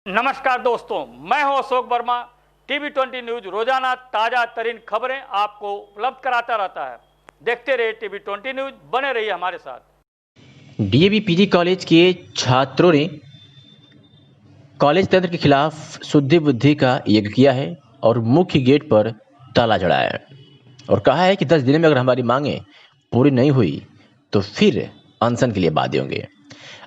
नमस्कार दोस्तों, मैं हूं अशोक वर्मा। टीवी20 न्यूज रोजाना ताजा तरीन खबरें आपको उपलब्ध कराता रहता है। देखते रहिए टीवी20 न्यूज, बने रहिए हमारे साथ। डीएवी पीजी कॉलेज के छात्रों ने कॉलेज तंत्र के खिलाफ शुद्धि बुद्धि का यज्ञ किया है और मुख्य गेट पर ताला जड़ाया है और कहा है कि 10 दिन में अगर हमारी मांगें पूरी नहीं हुई तो फिर अनशन के लिए बाध्य होंगे।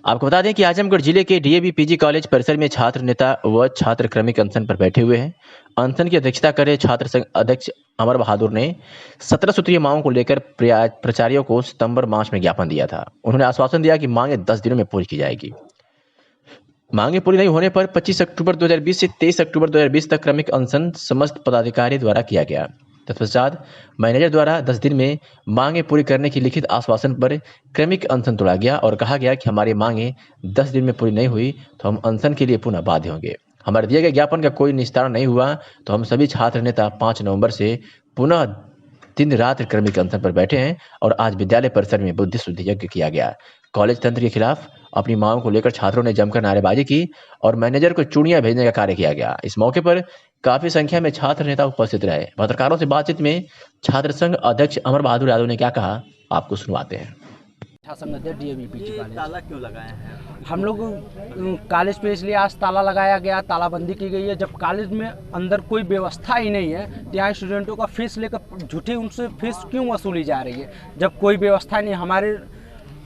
आपको बता दें कि आजमगढ़ जिले के डीएवी पीजी कॉलेज परिसर में छात्र नेता व छात्र क्रमिक अनशन पर बैठे हुए हैं। अनशन की अध्यक्षता करे छात्र संघ अध्यक्ष अमर बहादुर ने 17 सूत्रीय मांगों को लेकर प्राचार्यों को सितंबर मास में ज्ञापन दिया था। उन्होंने आश्वासन दिया कि मांगे 10 दिनों में पूरी की जाएगी। मांगे पूरी नहीं होने पर 25 अक्टूबर 2020 से 23 अक्टूबर 2020 तक क्रमिक अनशन समस्त पदाधिकारी द्वारा किया गया। तत्पश्चात मैनेजर द्वारा 10 दिन में मांगे पूरी करने की लिखित आश्वासन पर क्रमिक अनशन तोड़ा गया और कहा गया कि हमारी मांगे 10 दिन में पूरी नहीं हुई तो हम अनशन के लिए पुनः बाध्य होंगे। हमारे दिए गए ज्ञापन का कोई निस्तारण नहीं हुआ तो हम सभी छात्र नेता 5 नवंबर से पुनः दिन रात क्रमिक अनशन पर बैठे हैं और आज विद्यालय परिसर में बुद्धि शुद्धि यज्ञ किया गया। कॉलेज तंत्र के खिलाफ अपनी मांगों को लेकर छात्रों ने जमकर नारेबाजी की और मैनेजर को चूड़ियां भेजने का कार्य किया गया। इस मौके पर काफी संख्या में छात्र नेता उपस्थित रहे। पत्रकारों से बातचीत में छात्र संघ अध्यक्ष अमर बहादुर यादव ने क्या कहा, आपको सुनवाते हैं। डीएवी पीजी कॉलेज ताला क्यों लगाए हैं? हम लोग कॉलेज पे इसलिए आज ताला लगाया गया, तालाबंदी की गई है। जब कॉलेज में अंदर कोई व्यवस्था ही नहीं है तो यहाँ स्टूडेंटों का फीस लेकर झूठी उनसे फीस क्यों वसूली जा रही है? जब कोई व्यवस्था नहीं, हमारे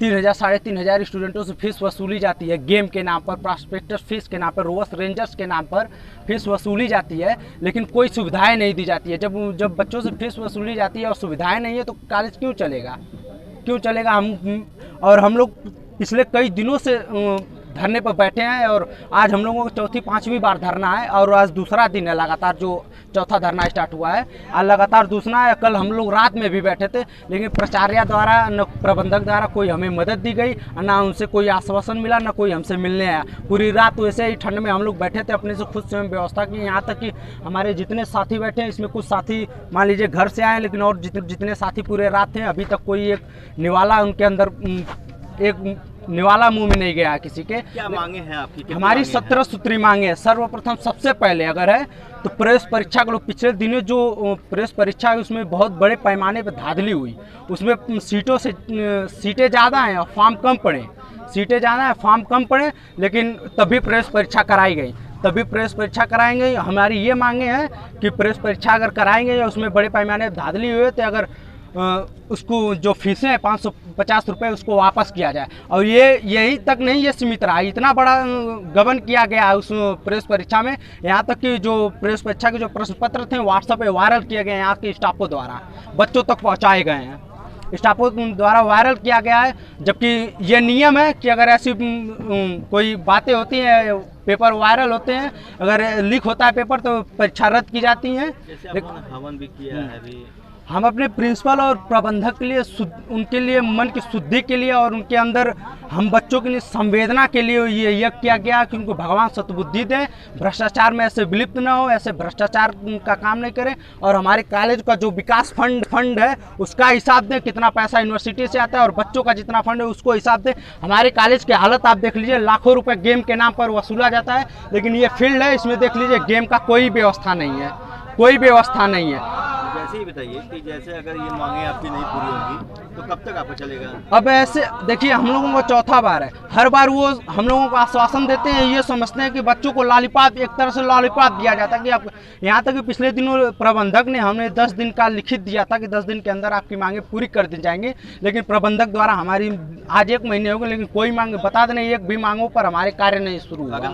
3,000 साढ़े 3,000 स्टूडेंटों से फीस वसूली जाती है। गेम के नाम पर, प्रॉस्पेक्टस फीस के नाम पर, रोवर्स रेंजर्स के नाम पर फीस वसूली जाती है, लेकिन कोई सुविधाएं नहीं दी जाती है। जब बच्चों से फीस वसूली जाती है और सुविधाएं नहीं है तो कॉलेज क्यों चलेगा? हम लोग पिछले कई दिनों से धरने पर बैठे हैं और आज हम लोगों को 4-5वीं बार धरना है और आज दूसरा दिन है लगातार जो चौथा धरना स्टार्ट हुआ है। आज लगातार दूसरा है। कल हम लोग रात में भी बैठे थे, लेकिन प्राचार्य द्वारा न प्रबंधक द्वारा कोई हमें मदद दी गई, ना उनसे कोई आश्वासन मिला, ना कोई हमसे मिलने आया। पूरी रात वैसे ही ठंड में हम लोग बैठे थे, अपने से खुद स्वयं व्यवस्था की। यहाँ तक कि हमारे जितने साथी बैठे हैं इसमें कुछ साथी मान लीजिए घर से आए, लेकिन और जितने साथी पूरे रात थे अभी तक कोई एक निवाला उनके अंदर एक निवाला मुंह में नहीं गया किसी के। क्या मांगे हैं आपकी? हमारी 17 सूत्री मांगे हैं। सर्वप्रथम सबसे पहले अगर है तो प्रेस परीक्षा के लोग पिछले दिनों जो प्रेस परीक्षा है उसमें बहुत बड़े पैमाने पर धांधली हुई। उसमें सीटें ज़्यादा हैं और फॉर्म कम पड़े। सीटें ज़्यादा हैं, फॉर्म कम पड़े, लेकिन तभी प्रेस परीक्षा कराई गई। तभी प्रेस परीक्षा कराएंगे। हमारी ये मांगे हैं कि प्रेस परीक्षा अगर कराएंगे या उसमें बड़े पैमाने पर धांधली हुई तो अगर उसको जो फीसें हैं 550 रुपये उसको वापस किया जाए। और यही तक नहीं, ये सीमित रहा, इतना बड़ा गबन किया गया है उस प्रेस परीक्षा में। यहाँ तक कि जो प्रेस परीक्षा के जो प्रश्न पत्र थे व्हाट्सएप पे वायरल किए गए हैं, यहाँ के स्टाफों द्वारा बच्चों तक पहुँचाए गए हैं, स्टाफों द्वारा वायरल किया गया है। जबकि ये नियम है कि अगर ऐसी कोई बातें होती हैं, पेपर वायरल होते हैं, अगर लीक होता है पेपर तो परीक्षा रद्द की जाती है। हवन भी किया है अभी। हम अपने प्रिंसिपल और प्रबंधक के लिए उनके लिए मन की शुद्धि के लिए और उनके अंदर हम बच्चों के लिए संवेदना के लिए ये यज्ञ किया गया कि उनको भगवान सद्बुद्धि दें, भ्रष्टाचार में ऐसे विलिप्त न हो, ऐसे भ्रष्टाचार का काम नहीं करें। और हमारे कॉलेज का जो विकास फंड है उसका हिसाब दें, कितना पैसा यूनिवर्सिटी से आता है और बच्चों का जितना फंड है उसको हिसाब दें। हमारे कॉलेज की हालत आप देख लीजिए, लाखों रुपये गेम के नाम पर वसूला जाता है, लेकिन ये फील्ड है, इसमें देख लीजिए गेम का कोई व्यवस्था नहीं है, कोई व्यवस्था नहीं है। जैसे ही बताइए कि जैसे अगर ये मांगे आपकी नहीं पूरी होंगी तो कब तक आपका चलेगा? अब ऐसे देखिए, हम लोगों को चौथा बार है। हर बार वो हम लोगों को आश्वासन देते हैं, ये समझते हैं कि बच्चों को लॉलीपॉप, एक तरह से लॉलीपॉप दिया जाता है कि आप यहाँ तक कि पिछले दिनों प्रबंधक ने हमें 10 दिन का लिखित दिया था कि 10 दिन के अंदर आपकी मांगे पूरी कर दी जाएंगी, लेकिन प्रबंधक द्वारा हमारी आज 1 महीने हो गए, लेकिन कोई मांग बता दें, एक भी मांगों पर हमारे कार्य नहीं शुरू हुआ। अगर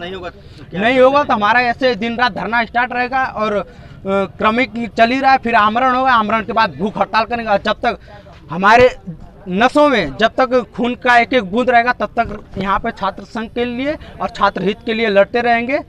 नहीं होगा तो हमारा ऐसे दिन रात धरना स्टार्ट रहेगा और क्रमिक चल ही रहा है। फिर आमरण होगा, आमरण के बाद भूख हड़ताल करेंगे। जब तक हमारे नसों में जब तक खून का एक एक बूंद रहेगा तब तक यहाँ पे छात्र संघ के लिए और छात्र हित के लिए लड़ते रहेंगे।